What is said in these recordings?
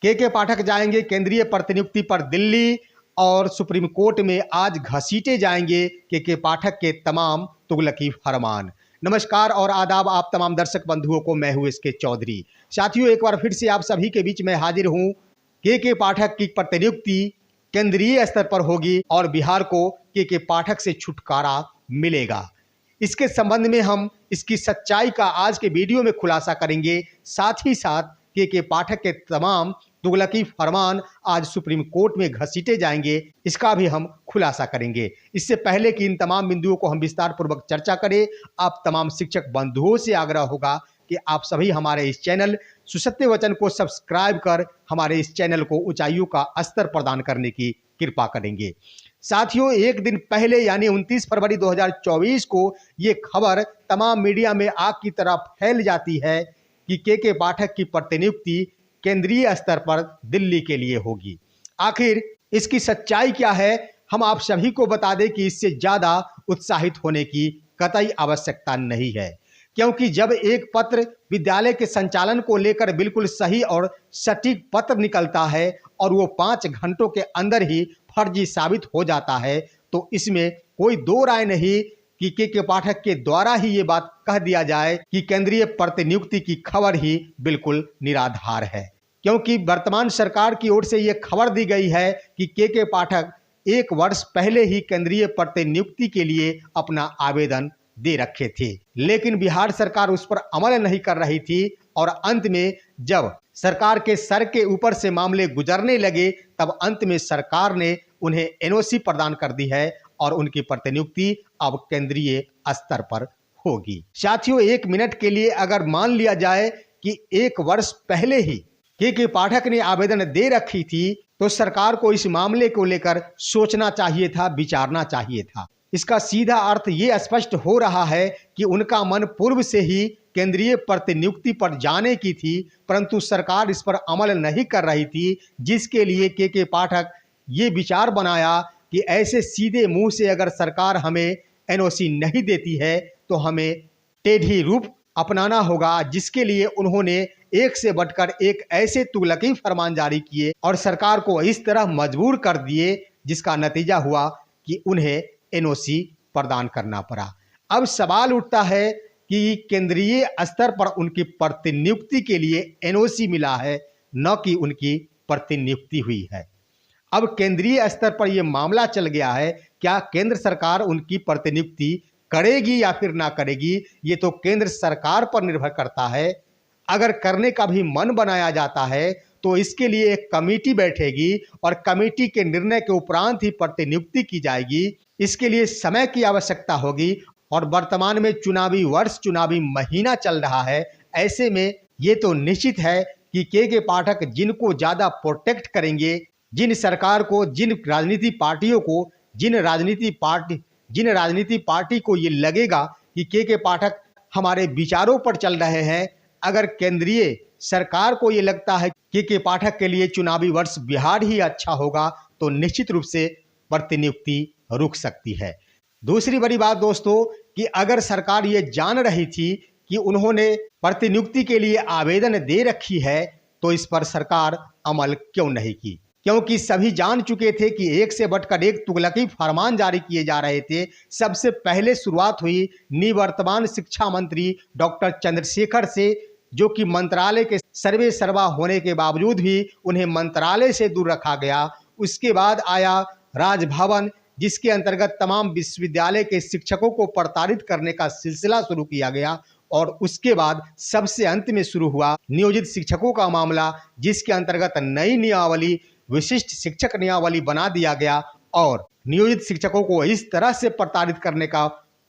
के पाठक जाएंगे केंद्रीय प्रतिनियुक्ति पर दिल्ली और सुप्रीम कोर्ट में आज घसीटे जाएंगे के पाठक के तमाम तुगलकी फरमान। नमस्कार और आदाब आप तमाम दर्शक बंधुओं को, मैं हूं इसके चौधरी। साथियों, एक बार फिर से आप सभी के बीच में हाजिर हूं। के पाठक की प्रतिनियुक्ति केंद्रीय स्तर पर होगी और बिहार को के पाठक से छुटकारा मिलेगा। इसके संबंध में हम इसकी सच्चाई का आज के वीडियो में खुलासा करेंगे। साथ ही साथ के पाठक के तमाम तुगलकी फरमान आज सुप्रीम कोर्ट में घसीटे जाएंगे, इसका भी हम खुलासा करेंगे। इससे पहले कि इन तमाम बिंदुओं को हम विस्तार पूर्वक चर्चा करें, आप तमाम शिक्षक बंधुओं से आग्रह होगा कि आप सभी हमारे इस चैनल सुसत्य वचन को सब्सक्राइब कर हमारे इस चैनल को ऊंचाइयों का स्तर प्रदान करने की कृपा करेंगे। साथियों, एक दिन पहले यानी 29 फरवरी 2024 को ये खबर तमाम मीडिया में आग की तरह फैल जाती है कि के पाठक की प्रतिनियुक्ति केंद्रीय स्तर पर दिल्ली के लिए होगी। आखिर इसकी सच्चाई क्या है, हम आप सभी को बता दें कि इससे ज़्यादा उत्साहित होने की कतई आवश्यकता नहीं है, क्योंकि जब एक पत्र विद्यालय के संचालन को लेकर बिल्कुल सही और सटीक पत्र निकलता है और वो 5 घंटों के अंदर ही फर्जी साबित हो जाता है, तो इसमें कोई दो राय नहीं कि के पाठक के द्वारा ही ये बात कह दिया जाए कि केंद्रीय प्रतिनियुक्ति की खबर ही बिल्कुल निराधार है। क्योंकि वर्तमान सरकार की ओर से ये खबर दी गई है कि के पाठक 1 वर्ष पहले ही केंद्रीय प्रतिनियुक्ति के लिए अपना आवेदन दे रखे थे, लेकिन बिहार सरकार उस पर अमल नहीं कर रही थी और अंत में जब सरकार के सर के ऊपर से मामले गुजरने लगे, तब अंत में सरकार ने उन्हें एनओसी प्रदान कर दी है और उनकी प्रतिनियुक्ति अब केंद्रीय स्तर पर होगी। साथियों, 1 मिनट के लिए अगर मान लिया जाए कि 1 वर्ष पहले ही के पाठक ने आवेदन दे रखी थी, तो सरकार को इस मामले को लेकर सोचना चाहिए था, विचारना चाहिए था। इसका सीधा अर्थ ये स्पष्ट हो रहा है कि उनका मन पूर्व से ही केंद्रीय प्रतिनियुक्ति पर जाने की थी, परंतु सरकार इस पर अमल नहीं कर रही थी, जिसके लिए के पाठक ये विचार बनाया कि ऐसे सीधे मुंह से अगर सरकार हमें एनओसी नहीं देती है तो हमें टेढ़ी रूप अपनाना होगा, जिसके लिए उन्होंने एक से बढ़कर एक ऐसे तुगलकी फरमान जारी किए और सरकार को इस तरह मजबूर कर दिए, जिसका नतीजा हुआ कि उन्हें एनओसी प्रदान करना पड़ा। अब सवाल उठता है कि केंद्रीय स्तर पर उनकी प्रतिनियुक्ति के लिए एनओसी मिला है, न कि उनकी प्रतिनियुक्ति हुई है। अब केंद्रीय स्तर पर यह मामला चल गया है, क्या केंद्र सरकार उनकी प्रतिनियुक्ति करेगी या फिर ना करेगी, ये तो केंद्र सरकार पर निर्भर करता है। अगर करने का भी मन बनाया जाता है तो इसके लिए एक कमेटी बैठेगी और कमेटी के निर्णय के उपरांत ही प्रतिनियुक्ति की जाएगी। इसके लिए समय की आवश्यकता होगी और वर्तमान में चुनावी वर्ष, चुनावी महीना चल रहा है। ऐसे में ये तो निश्चित है कि के पाठक जिनको ज़्यादा प्रोटेक्ट करेंगे, जिन सरकार को, जिन राजनीति पार्टियों को, जिन राजनीति पार्टी को ये लगेगा कि के पाठक हमारे विचारों पर चल रहे हैं, अगर केंद्रीय सरकार को ये लगता है कि के पाठक के लिए चुनावी वर्ष बिहार ही अच्छा होगा, तो निश्चित रूप से प्रतिनियुक्ति रुक सकती है। दूसरी बड़ी बात दोस्तों, कि अगर सरकार ये जान रही थी कि उन्होंने प्रतिनियुक्ति के लिए आवेदन दे रखी है, तो इस पर सरकार अमल क्यों नहीं की? क्योंकि सभी जान चुके थे कि एक से बढ़कर एक तुगलकी फरमान जारी किए जा रहे थे। सबसे पहले शुरुआत हुई निवर्तमान शिक्षा मंत्री डॉक्टर चंद्रशेखर से, जो कि मंत्रालय के सर्वे सर्वा होने के बावजूद भी उन्हें मंत्रालय से दूर रखा गया। उसके बाद आया राजभवन, जिसके अंतर्गत तमाम विश्वविद्यालय के शिक्षकों को प्रताड़ित करने का सिलसिला शुरू किया गया और उसके बाद सबसे अंत में शुरू हुआ नियोजित शिक्षकों का मामला, जिसके अंतर्गत नई नियमावली, विशिष्ट शिक्षक नियमावली बना दिया गया और नियोजित शिक्षकों को इस तरह से प्रताड़ित करने का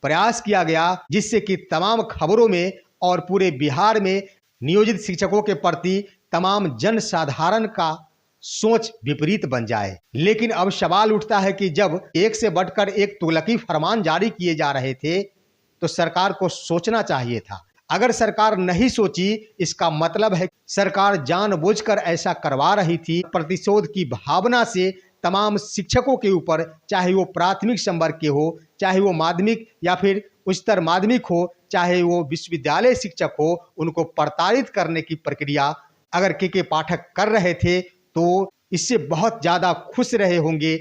प्रयास किया गया, जिससे कि तमाम खबरों में और पूरे बिहार में नियोजित शिक्षकों के प्रति तमाम जन साधारण का सोच विपरीत बन जाए। लेकिन अब सवाल उठता है कि जब एक से बढ़कर एक तुगलकी फरमान जारी किए जा रहे थे, तो सरकार को सोचना चाहिए था। अगर सरकार नहीं सोची, इसका मतलब है सरकार जानबूझकर ऐसा करवा रही थी। प्रतिशोध की भावना से तमाम शिक्षकों के ऊपर, चाहे वो प्राथमिक संवर्ग के हो, चाहे वो माध्यमिक या फिर उच्चतर माध्यमिक हो, चाहे वो विश्वविद्यालय शिक्षक हो, उनको प्रताड़ित करने की प्रक्रिया अगर के पाठक कर रहे थे तो इससे बहुत ज्यादा खुश रहे होंगे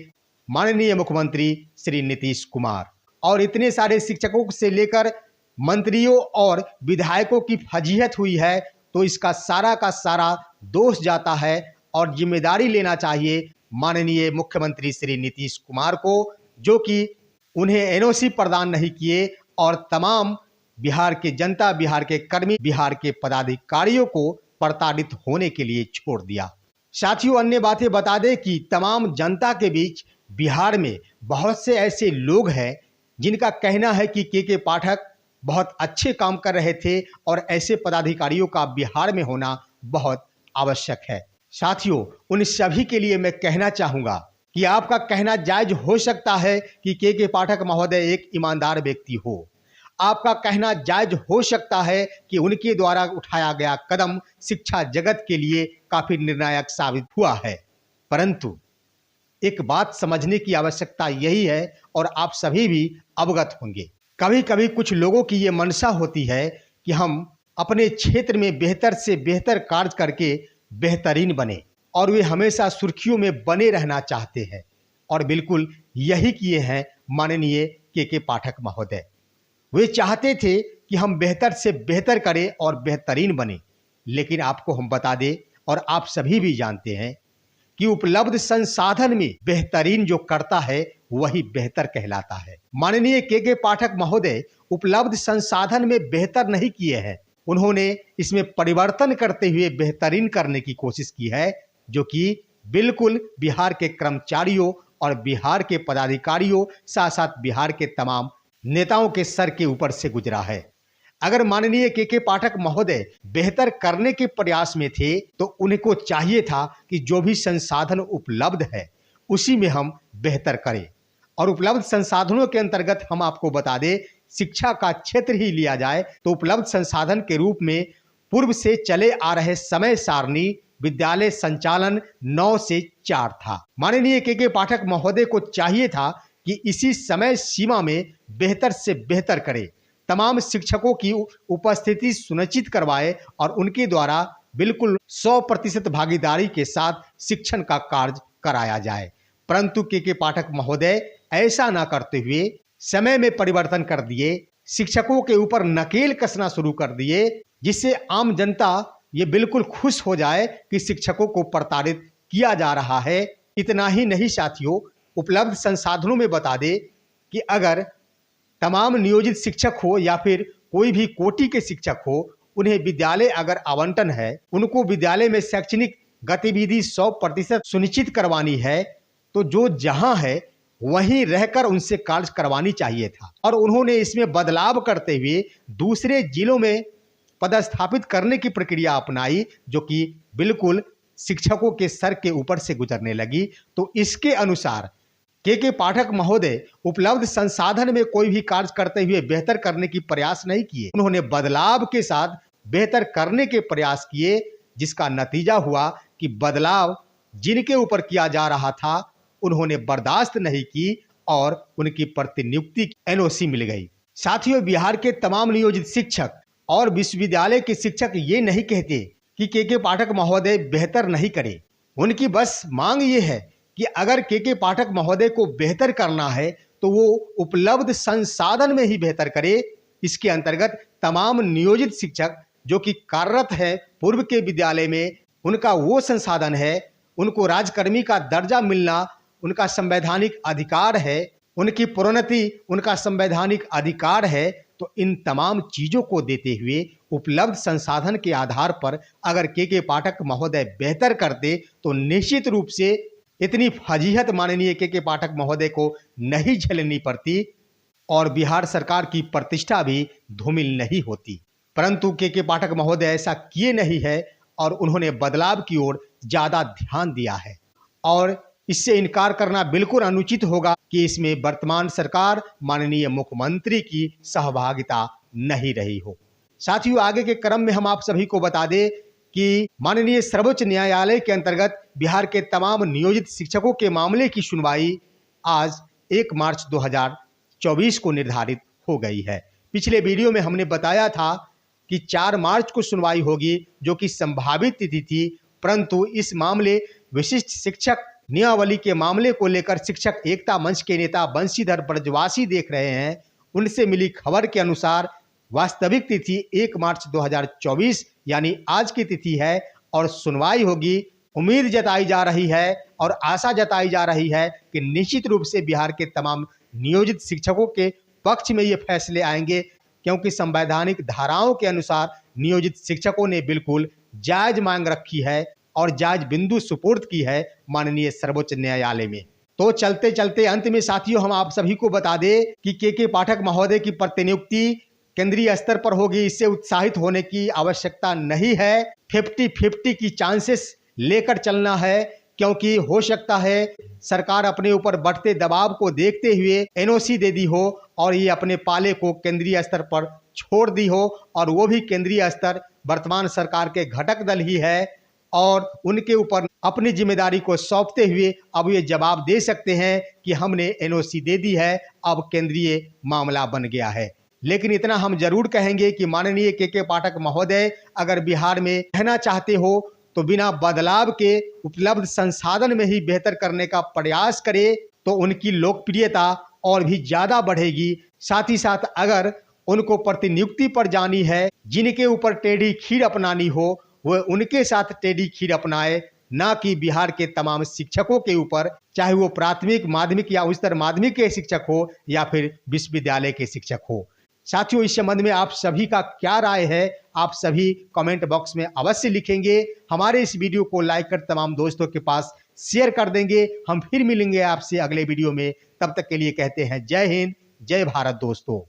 माननीय मुख्यमंत्री श्री नीतीश कुमार। और इतने सारे शिक्षकों से लेकर मंत्रियों और विधायकों की फजीहत हुई है तो इसका सारा का सारा दोष जाता है और जिम्मेदारी लेना चाहिए माननीय मुख्यमंत्री श्री नीतीश कुमार को, जो कि उन्हें एनओसी प्रदान नहीं किए और तमाम बिहार के जनता, बिहार के कर्मी, बिहार के पदाधिकारियों को प्रताड़ित होने के लिए छोड़ दिया। साथियों, अन्य बातें बता दें कि तमाम जनता के बीच बिहार में बहुत से ऐसे लोग हैं जिनका कहना है कि के पाठक बहुत अच्छे काम कर रहे थे और ऐसे पदाधिकारियों का बिहार में होना बहुत आवश्यक है। साथियों, उन सभी के लिए मैं कहना चाहूंगा कि आपका कहना जायज हो सकता है कि के पाठक महोदय एक ईमानदार व्यक्ति हो। आपका कहना जायज हो सकता है कि उनके द्वारा उठाया गया कदम शिक्षा जगत के लिए काफी निर्णायक साबित हुआ है, परंतु एक बात समझने की आवश्यकता यही है और आप सभी भी अवगत होंगे। कभी कभी कुछ लोगों की ये मंशा होती है कि हम अपने क्षेत्र में बेहतर से बेहतर कार्य करके बेहतरीन बने और वे हमेशा सुर्खियों में बने रहना चाहते हैं और बिल्कुल यही किए हैं माननीय के पाठक महोदय। वे चाहते थे कि हम बेहतर से बेहतर करें और बेहतरीन बने, लेकिन आपको हम बता दें और आप सभी भी जानते हैं कि उपलब्ध संसाधन में बेहतरीन जो करता है वही बेहतर कहलाता है। माननीय के पाठक महोदय उपलब्ध संसाधन में बेहतर नहीं किए हैं, उन्होंने इसमें परिवर्तन करते हुए बेहतरीन करने की कोशिश की है, जो कि बिल्कुल बिहार के कर्मचारियों और बिहार के पदाधिकारियों साथ साथ बिहार के तमाम नेताओं के सर के ऊपर से गुजरा है। अगर माननीय के पाठक महोदय बेहतर करने के प्रयास में थे तो उनको चाहिए था कि जो भी संसाधन उपलब्ध है उसी में हम बेहतर करें। और उपलब्ध संसाधनों के अंतर्गत हम आपको बता दें, शिक्षा का क्षेत्र ही लिया जाए तो उपलब्ध संसाधन के रूप में पूर्व से चले आ रहे समय सारणी विद्यालय संचालन 9 से 4 था। माननीय के पाठक महोदय को चाहिए था कि इसी समय सीमा में बेहतर से बेहतर करे, तमाम शिक्षकों की उपस्थिति सुनिश्चित करवाए और उनके द्वारा बिल्कुल 100% भागीदारी के साथ शिक्षण का कार्य कराया जाए। परंतु के पाठक महोदय ऐसा ना करते हुए समय में परिवर्तन कर दिए, शिक्षकों के ऊपर नकेल कसना शुरू कर दिए, जिससे आम जनता ये बिल्कुल खुश हो जाए कि शिक्षकों को प्रताड़ित किया जा रहा है। इतना ही नहीं साथियों, उपलब्ध संसाधनों में बता दे कि अगर तमाम नियोजित शिक्षक हो या फिर कोई भी कोटि के शिक्षक हो, उन्हें विद्यालय अगर आवंटन है, उनको विद्यालय में शैक्षणिक गतिविधि 100% सुनिश्चित करवानी है तो जो जहां है वहीं रहकर उनसे कार्य करवानी चाहिए था। और उन्होंने इसमें बदलाव करते हुए दूसरे जिलों में पदस्थापित करने की प्रक्रिया अपनाई, जो कि बिल्कुल शिक्षकों के सर के ऊपर से गुजरने लगी। तो इसके अनुसार के पाठक महोदय उपलब्ध संसाधन में कोई भी कार्य करते हुए बेहतर करने की प्रयास नहीं किए, उन्होंने बदलाव के साथ बेहतर करने के प्रयास किए, जिसका नतीजा हुआ कि बदलाव जिनके ऊपर किया जा रहा था उन्होंने बर्दाश्त नहीं की और उनकी प्रतिनियुक्ति एनओसी मिल गई। साथियों, बिहार के तमाम नियोजित शिक्षक और विश्वविद्यालय के शिक्षक ये नहीं कहते कि के पाठक महोदय बेहतर नहीं करे, उनकी बस मांग ये है कि अगर के पाठक महोदय को बेहतर करना है तो वो उपलब्ध संसाधन में ही बेहतर करे। इसके अंतर्गत तमाम नियोजित शिक्षक जो कि कार्यरत है पूर्व के विद्यालय में, उनका वो संसाधन है, उनको राजकर्मी का दर्जा मिलना उनका संवैधानिक अधिकार है, उनकी प्रोन्नति उनका संवैधानिक अधिकार है। तो इन तमाम चीजों को देते हुए उपलब्ध संसाधन के आधार पर अगर के पाठक महोदय बेहतर करते तो निश्चित रूप से इतनी फजीहत माननीय के पाठक महोदय को नहीं झेलनी पड़ती और बिहार सरकार की प्रतिष्ठा भी धूमिल नहीं होती। परंतु के पाठक महोदय ऐसा किए नहीं है और उन्होंने बदलाव की ओर ज्यादा ध्यान दिया है और इससे इनकार करना बिल्कुल अनुचित होगा कि इसमें वर्तमान सरकार माननीय मुख्यमंत्री की सहभागिता नहीं रही हो। साथियों, आगे के क्रम में हम आप सभी को बता दें कि माननीय सर्वोच्च न्यायालय के अंतर्गत बिहार के तमाम नियोजित शिक्षकों के मामले की सुनवाई आज 1 मार्च 2024 को निर्धारित हो गई है। पिछले वीडियो में हमने बताया था कि 4 मार्च को सुनवाई होगी, जो कि संभावित तिथि थी, परंतु इस मामले विशिष्ट शिक्षक नियमावली के मामले को लेकर शिक्षक एकता मंच के नेता बंशीधर ब्रजवासी देख रहे हैं। उनसे मिली खबर के अनुसार वास्तविक तिथि 1 मार्च 2024 यानी आज की तिथि है और सुनवाई होगी। उम्मीद जताई जा रही है और आशा जताई जा रही है कि निश्चित रूप से बिहार के तमाम नियोजित शिक्षकों के पक्ष में ये फैसले आएंगे, क्योंकि संवैधानिक धाराओं के अनुसार नियोजित शिक्षकों ने बिल्कुल जायज मांग रखी है और जायज बिंदु सुपुर्द की है माननीय सर्वोच्च न्यायालय में। तो चलते चलते अंत में साथियों, हम आप सभी को बता दें कि के पाठक महोदय की प्रतिनियुक्ति केंद्रीय स्तर पर होगी। इससे उत्साहित होने की आवश्यकता नहीं है। 50-50 की चांसेस लेकर चलना है, क्योंकि हो सकता है सरकार अपने ऊपर बढ़ते दबाव को देखते हुए एनओसी दे दी हो और ये अपने पाले को केंद्रीय स्तर पर छोड़ दी हो, और वो भी केंद्रीय स्तर वर्तमान सरकार के घटक दल ही है और उनके ऊपर अपनी जिम्मेदारी को सौंपते हुए अब ये जवाब दे सकते हैं कि हमने एनओसी दे दी है, अब केंद्रीय मामला बन गया है। लेकिन इतना हम जरूर कहेंगे कि माननीय के पाठक महोदय अगर बिहार में रहना चाहते हो तो बिना बदलाव के उपलब्ध संसाधन में ही बेहतर करने का प्रयास करें, तो उनकी लोकप्रियता और भी ज्यादा बढ़ेगी। साथ ही साथ अगर उनको प्रतिनियुक्ति पर जानी है, जिनके ऊपर टेढ़ी खीर अपनानी हो, वह उनके साथ टेढ़ी खीर अपनाए, ना कि बिहार के तमाम शिक्षकों के ऊपर, चाहे वो प्राथमिक, माध्यमिक या उच्चतर माध्यमिक के शिक्षक हो या फिर विश्वविद्यालय के शिक्षक हो। साथियों, इस संबंध में आप सभी का क्या राय है, आप सभी कमेंट बॉक्स में अवश्य लिखेंगे। हमारे इस वीडियो को लाइक कर तमाम दोस्तों के पास शेयर कर देंगे। हम फिर मिलेंगे आपसे अगले वीडियो में। तब तक के लिए कहते हैं जय हिंद, जय भारत दोस्तों।